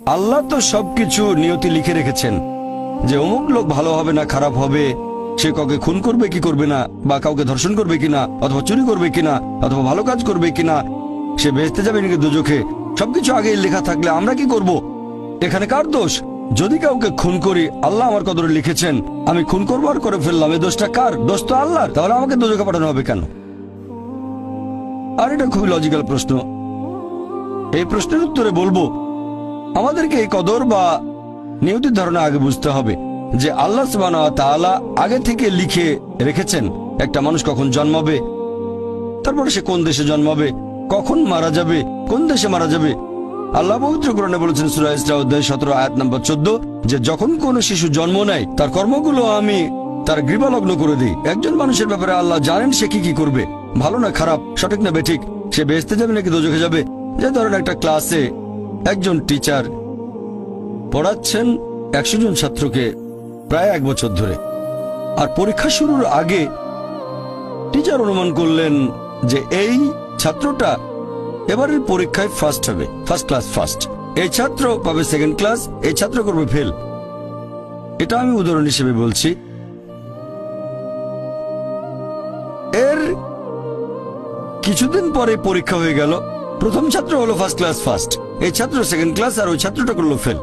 আল্লাহ তো সবকিছু নিয়তি লিখে রেখেছেন যে অমুক লোক ভালো হবে না খারাপ হবে, সে কাউকে খুন করবে কি করবে না, বা কাউকে ধর্ষণ করবে কিনা, অথবা চুরি করবে কিনা, অথবা ভালো কাজ করবে কিনা, সে বেহেশতে যাবে নাকি দোজখে, সবকিছু আগেই লেখা থাকলে আমরা কি করব? এখানে কার দোষ? যদি কাউকে খুন করি, আল্লাহ আমার কদরে লিখেছেন, আমি খুন করবো আর করে ফেললাম, এই দোষটা কার? দোষ তো আল্লাহর। তাহলে আমাকে দোজখে পাঠানো হবে কেন? আর এটা খুবই লজিক্যাল প্রশ্ন। এই প্রশ্নের উত্তরে বলবো, আমাদেরকে এই কদর বা নিয়তির ধারণা আগে বুঝতে হবে যে আল্লাহ সুবহানাহু ওয়া তাআলা আগে থেকে লিখে রেখেছেন একটা মানুষ কখন জন্মাবে, তারপরে সে কোন দেশে জন্মাবে, কখন মারা যাবে, কোন দেশে মারা যাবে। আল্লাহ পবিত্র কোরআনে বলেছেন সূরা ইসরা অধ্যায় 17 আয়াত নম্বর 14 যে যখন কোন শিশু জন্ম নেয় তার কর্মগুলো আমি তার গ্রীবালগ্ন করে দিই। একজন মানুষের ব্যাপারে আল্লাহ জানেন সে কি করবে, ভালো না খারাপ, সঠিক না বেঠিক, সে বেহেশতে যাবে নাকি দোজখে যাবে। যে ধরেন একটা ক্লাসে একজন টিচার পড়াচ্ছেন 100 জন ছাত্রকে প্রায় 1 বছর ধরে, আর পরীক্ষা শুরুর আগে টিচার অনুমান করলেন যে এই ছাত্রটা এবারের পরীক্ষায় ফার্স্ট হবে, ফার্স্ট ক্লাস ফার্স্ট, এই ছাত্র পাবে সেকেন্ড ক্লাস, এই ছাত্র করবে ফেল। এটা আমি উদাহরণ হিসেবে বলছি। এর কিছুদিন পরে পরীক্ষা হয়ে গেল, প্রথম ছাত্র হলো ফার্স্ট ক্লাস ফার্স্ট, এই ছাত্র সেকেন্ড ক্লাস, আর ওই ছাত্রটা করলো ফেল।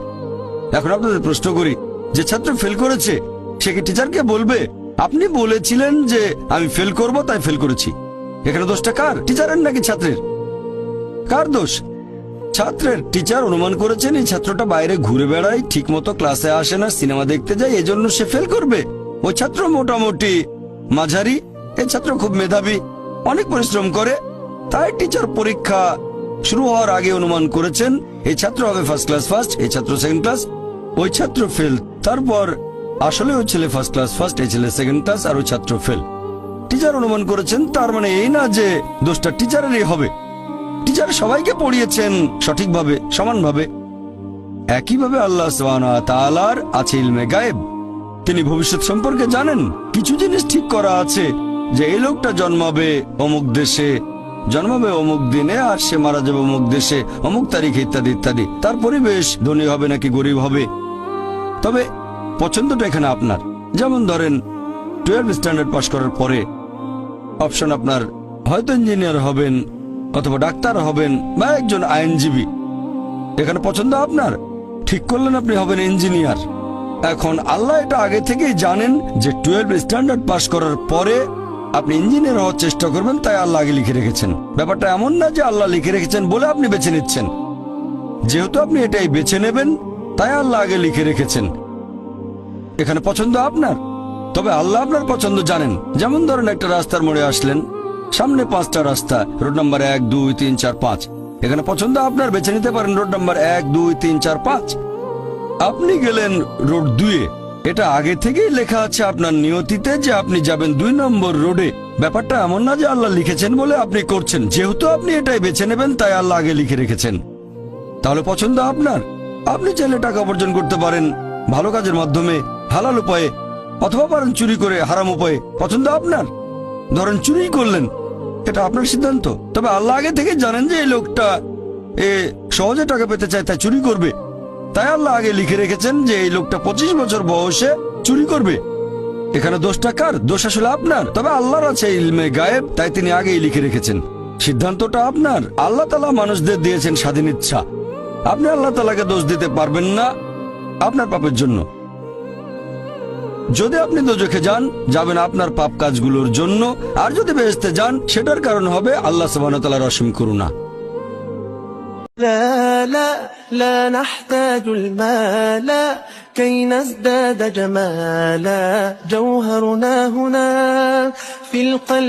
এখন আপনাদের প্রশ্ন করি, যে ছাত্র ফেল করেছে সে কি টিচারকে বলবে আপনি বলেছিলেন যে আমি ফেল করব তাই ফেল করেছি? এখানে দোষটা কার? টিচারের নাকি ছাত্রের? কার দোষ? ছাত্রের। টিচার অনুমান করেছেন এই ছাত্রটা বাইরে ঘুরে বেড়ায়, ঠিক মতো ক্লাসে আসে না, সিনেমা দেখতে যায়, এজন্য সে ফেল করবে। ওই ছাত্র মোটামুটি মাঝারি, এই ছাত্র খুব মেধাবী, অনেক পরিশ্রম করে, তাই টিচার পরীক্ষা শুরু হওয়ার আগে অনুমান করেছেন এই ছাত্র হবে ফার্স্ট ক্লাস ফার্স্ট, এই ছাত্র সেকেন্ড ক্লাস, ওই ছাত্র ফেল। তারপর আসলে ওই ছেলে ফার্স্ট ক্লাস ফার্স্ট, এই ছেলে সেকেন্ড ক্লাস, আর ওই ছাত্র ফেল। টিচার অনুমান করেছেন, তার মানে এই না যে দোষটা টিচারেরই হবে। টিচার সবাইকে পড়িয়েছেন সঠিকভাবে, সমানভাবে। একইভাবে আল্লাহ সুবহানাহু ওয়া তাআলার আছে ইলমে গায়েব, তিনি ভবিষ্যৎ সম্পর্কে জানেন। কিছু জিনিস ঠিক করা আছে যে এই লোকটা জন্মাবে অমুক দেশে, জন্মাবে অমুক দিনে, আর সে মারা যাবে অমুক দেশে অমুক তারিখে, ইত্যাদি ইত্যাদি। তার পরিবেশ ধনী হবে নাকি গরিব হবে, তবে পছন্দটা এখানে আপনার। যেমন ধরেন 12 স্ট্যান্ডার্ড পাশ করার পরে অপশন আপনার হয়তো ইঞ্জিনিয়ার হবেন, অথবা ডাক্তার হবেন, বা একজন আইনজীবী। এখানে পছন্দ আপনার, ঠিক করলেন আপনি হবেন ইঞ্জিনিয়ার। এখন আল্লাহ এটা আগে থেকেই জানেন যে 12 স্ট্যান্ডার্ড পাশ করার পরে আপনি ইঞ্জিনিয়ার হওয়ার চেষ্টা করবেন, তাই আল্লাহ আগে লিখে রেখেছেন। ব্যাপারটা এমন না যে আল্লাহ লিখে রেখেছেন বলে আপনি বেছে নিচ্ছেন। যেহেতু আপনি এটাই বেছে নেবেন, তাই আল্লাহ আগে লিখে রেখেছেন। এখানে পছন্দ আপনার, তবে আল্লাহ আপনার পছন্দ জানেন। যেমন ধরেন একটা রাস্তার মোড়ে আসলেন, সামনে 5টা রাস্তা, রোড নাম্বার 1, 2, 3, 4, 5। এখানে পছন্দ আপনার, বেছে নিতে পারেন রোড নাম্বার 1, 2, 3, 4, 5। আপনি গেলেন রোড 2-এ, এটা আগে থেকেই লেখা আছে আপনার নিয়তিতে যে আপনি যাবেন 2 নম্বর রোডে। ব্যাপারটা এমন না যে আল্লাহ লিখেছেন বলে আপনি করছেন, যেহেতু আপনি এটাই বেছে নেবেন তাই আল্লাহ আগে লিখে রেখেছেন। তাহলে পছন্দ আপনার। আপনি চাইলে টাকা উপার্জন করতে পারেন ভালো কাজের মাধ্যমে, হালাল উপায়ে, অথবা পারেন চুরি করে হারাম উপায়ে। পছন্দ আপনার। ধরেন চুরি করলেন, এটা আপনার সিদ্ধান্ত, তবে আল্লাহ আগে থেকে জানেন যে এই লোকটা সহজে টাকা পেতে চায় তাই চুরি করবে, তাই আল্লাহ আগে লিখে রেখেছেন যে এই লোকটা 25 বছর বয়সে চুরি করবে। এখানে দোষটা কার? দোষ আসলে আপনার, তবে আল্লাহর আছে ইলমে গায়েব, তাই তিনি আগেই লিখে রেখেছেন। সিদ্ধান্তটা আপনার। আল্লাহ তাআলা মানুষদের দিয়েছেন স্বাধীন ইচ্ছা, আপনি আল্লাহ তাআলাকে দোষ দিতে পারবেন না আপনার পাপের জন্য। যদি আপনি দোজখে যান, যাবেন আপনার পাপ কাজগুলোর জন্য, আর যদি বেহেশতে যান সেটার কারণ হবে আল্লাহ সুবহানাহু ওয়া তাআলার অসীম করুণা। لا لا لا نحتاج المال كي نزداد جمالا جوهرنا هنا في القلب